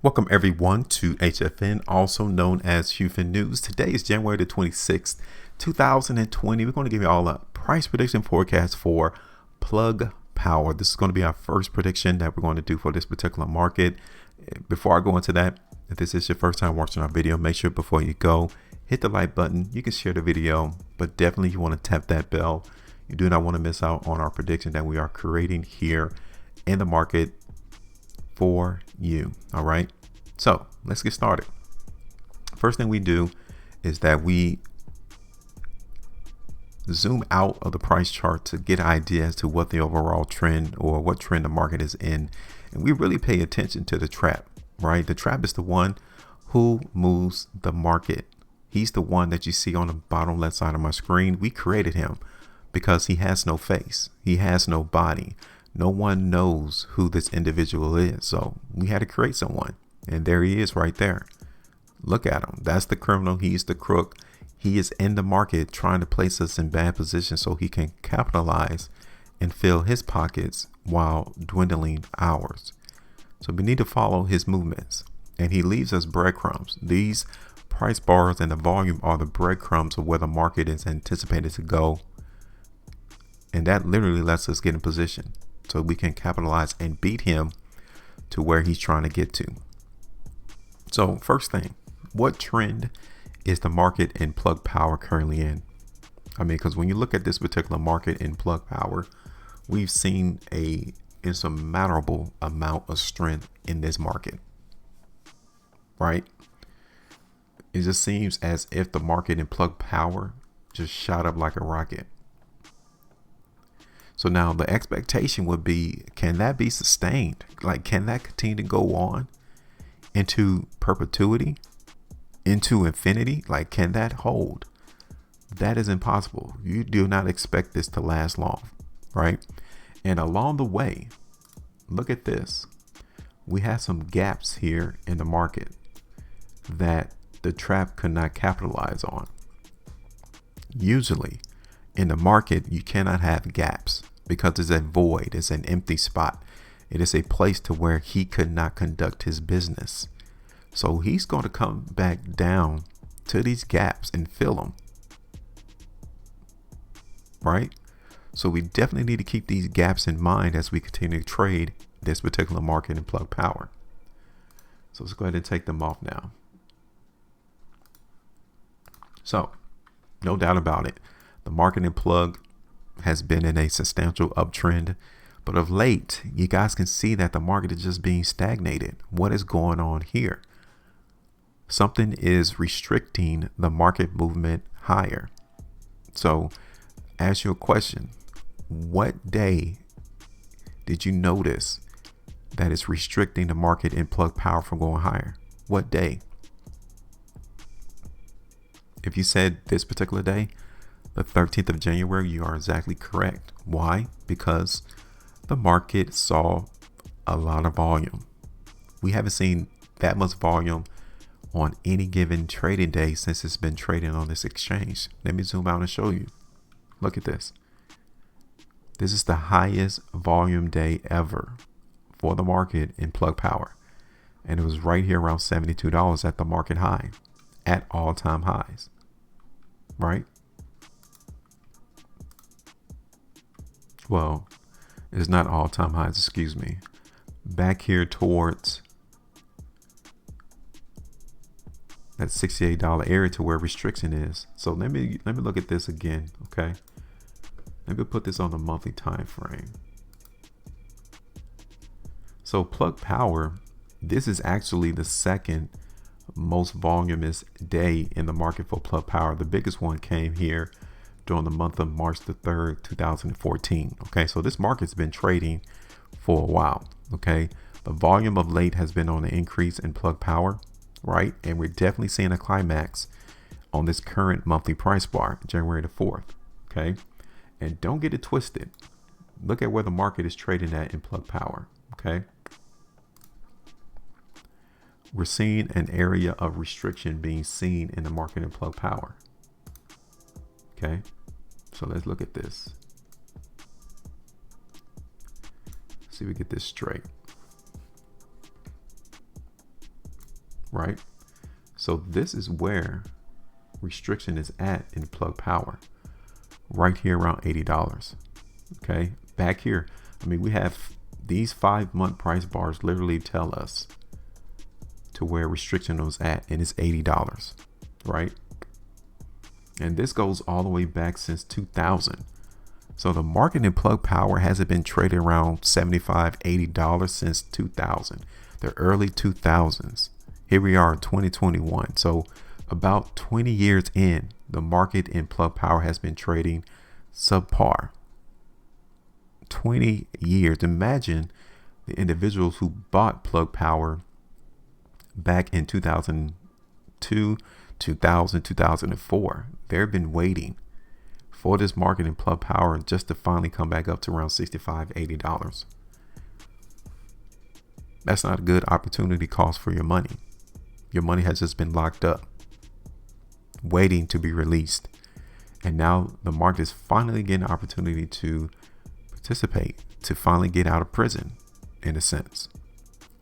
Welcome everyone to HueFin, also known as HueFin News. Today is January the 26th, 2020. We're going to give you all a price prediction forecast for Plug Power. This is going to be our first prediction that we're going to do for this particular market. Before I go into that, if this is your first time watching our video, make sure before you go, hit the like button. You can share the video, but definitely you want to tap that bell. You do not want to miss out on our prediction that we are creating here in the market for you. All right, so let's get started. First thing we do is that we zoom out of the price chart to get an idea as to what the overall trend or what trend the market is in, and we really pay attention to the trap. Right, the trap is the one who moves the market. He's the one that you see on the bottom left side of my screen. We created him because he has no face, he has no body. No one knows who this individual is. So we had to create someone. And there he is right there. Look at him. That's the criminal. He's the crook. He is in the market trying to place us in bad position so he can capitalize and fill his pockets while dwindling ours. So we need to follow his movements. And he leaves us breadcrumbs. These price bars and the volume are the breadcrumbs of where the market is anticipated to go. And that literally lets us get in position, so we can capitalize and beat him to where he's trying to get to. So first thing, what trend is the market in Plug Power currently in? I mean, because when you look at this particular market in Plug Power, we've seen a insurmountable amount of strength in this market, right? It just seems as if the market in Plug Power just shot up like a rocket. So now the expectation would be, can that be sustained? Like, can that continue to go on into perpetuity, into infinity? Like, can that hold? That is impossible. You do not expect this to last long, right? And along the way, look at this. We have some gaps here in the market that the trap could not capitalize on. Usually in the market, you cannot have gaps because it's a void, it's an empty spot. It is a place to where he could not conduct his business. So he's going to come back down to these gaps and fill them. Right? So we definitely need to keep these gaps in mind as we continue to trade this particular market in Plug Power. So let's go ahead and take them off now. So no doubt about it, the market in Plug has been in a substantial uptrend, but of late, you guys can see that the market is just being stagnated. What is going on here? Something is restricting the market movement higher. So ask you a question. What day did you notice that it's restricting the market in Plug Power from going higher? What day? If you said this particular day, the 13th of January, you are exactly correct. Why? Because the market saw a lot of volume. We haven't seen that much volume on any given trading day since it's been trading on this exchange. Let me zoom out and show you. Look at this. This is the highest volume day ever for the market in Plug Power. And it was right here around $72 at the market high, at all-time highs, right? Well, it's not all-time highs, excuse me. Back here towards that $68 area to where restriction is. So let me look at this again, okay? Let me put this on the monthly time frame. So Plug Power, this is actually the second most voluminous day in the market for Plug Power. The biggest one came here during the month of March the 3rd, 2014. Okay, so this market's been trading for a while. Okay, the volume of late has been on an increase in Plug Power, right? And we're definitely seeing a climax on this current monthly price bar, January the 4th. Okay, and don't get it twisted. Look at where the market is trading at in Plug Power. Okay, we're seeing an area of restriction being seen in the market in Plug Power. Okay, so let's look at this. See if we get this straight. right? So this is where restriction is at in Plug Power, right here around $80. Okay, back here, I mean, we have these 5-month price bars literally tell us to where restriction was at, and it's $80, right? And this goes all the way back since 2000. So the market in Plug Power hasn't been traded around $75, $80 since 2000, the early 2000s. Here we are in 2021. So about 20 years in, the market in Plug Power has been trading subpar. 20 years. Imagine the individuals who bought Plug Power back in 2002, 2000, 2004. They've been waiting for this market in Plug Power just to finally come back up to around $65, $80. That's not a good opportunity cost for your money. Your money has just been locked up, waiting to be released. And now the market is finally getting an opportunity to participate, to finally get out of prison, in a sense.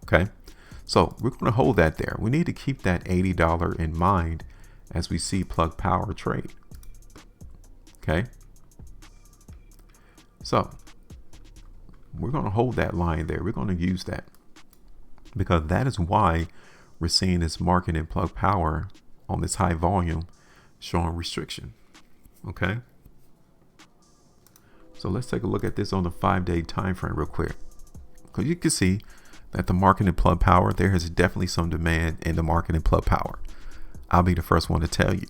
Okay, so we're going to hold that there. We need to keep that $80 in mind as we see Plug Power trade. Okay, so we're going to hold that line there. We're going to use that because that is why we're seeing this market in Plug Power on this high volume showing restriction. Okay, so let's take a look at this on the 5-day time frame real quick, because you can see that the market in Plug Power, there is definitely some demand in the market in Plug Power. I'll be the first one to tell you.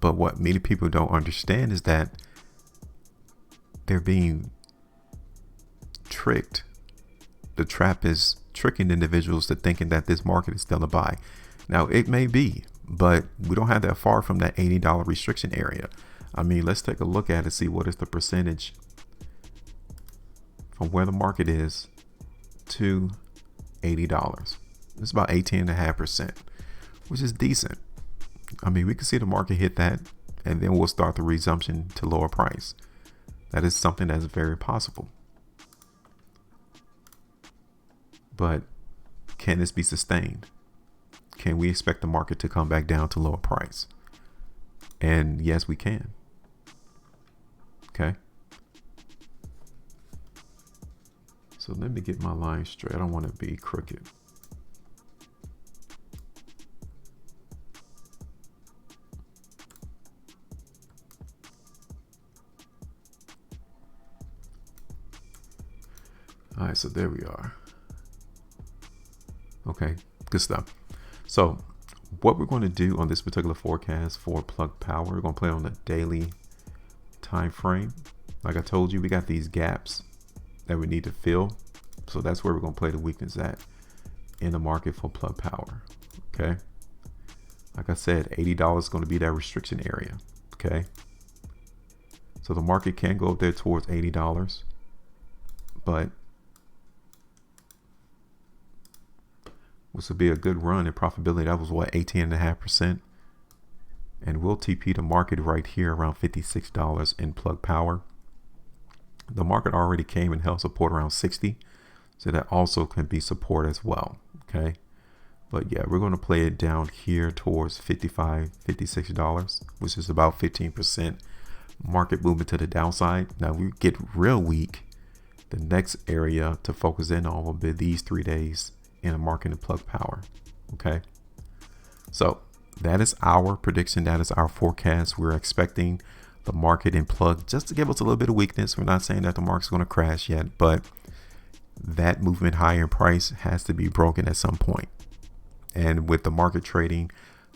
But what many people don't understand is that they're being tricked. The trap is tricking individuals to thinking that this market is still a buy. Now, it may be, but we don't have that far from that $80 restriction area. I mean, let's take a look at it, see what is the percentage from where the market is to $80. It's about 18.5%, which is decent. I mean, we can see the market hit that, and then we'll start the resumption to lower price. That is something that's very possible. But can this be sustained? Can we expect the market to come back down to lower price? And yes, we can. Okay. So let me get my line straight. I don't want to be crooked. All right, so there we are. Okay, good stuff. So what we're going to do on this particular forecast for Plug Power, we're going to play on the daily time frame. Like I told you, we got these gaps that we need to fill. So that's where we're going to play the weakness at in the market for Plug Power. Okay. Like I said, $80 is going to be that restriction area. Okay. So the market can go up there towards $80, but which would be a good run in profitability. That was what, 18.5%. And we'll TP the market right here around $56 in Plug Power. The market already came and held support around 60. So that also can be support as well. Okay. But yeah, we're going to play it down here towards $55, $56, which is about 15% market movement to the downside. Now we get real weak. The next area to focus in on will be these 3 days in a market in Plug Power. Okay. So that is our prediction. That is our forecast. We're expecting the market in Plug just to give us a little bit of weakness. We're not saying that the market's going to crash yet, but that movement higher in price has to be broken at some point. And with the market trading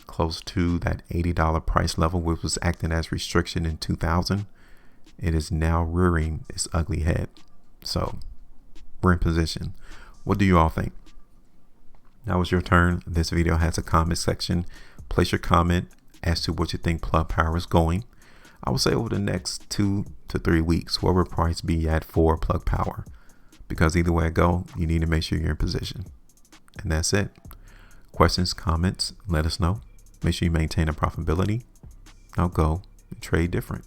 close to that $80 price level, which was acting as restriction in 2000, it is now rearing its ugly head. So we're in position. What do you all think? Now it's your turn. This video has a comment section. Place your comment as to what you think Plug Power is going. I would say over the next 2 to 3 weeks, where will price be at for Plug Power? Because either way I go, you need to make sure you're in position. And that's it. Questions, comments, let us know. Make sure you maintain a profitability. Now go and trade different.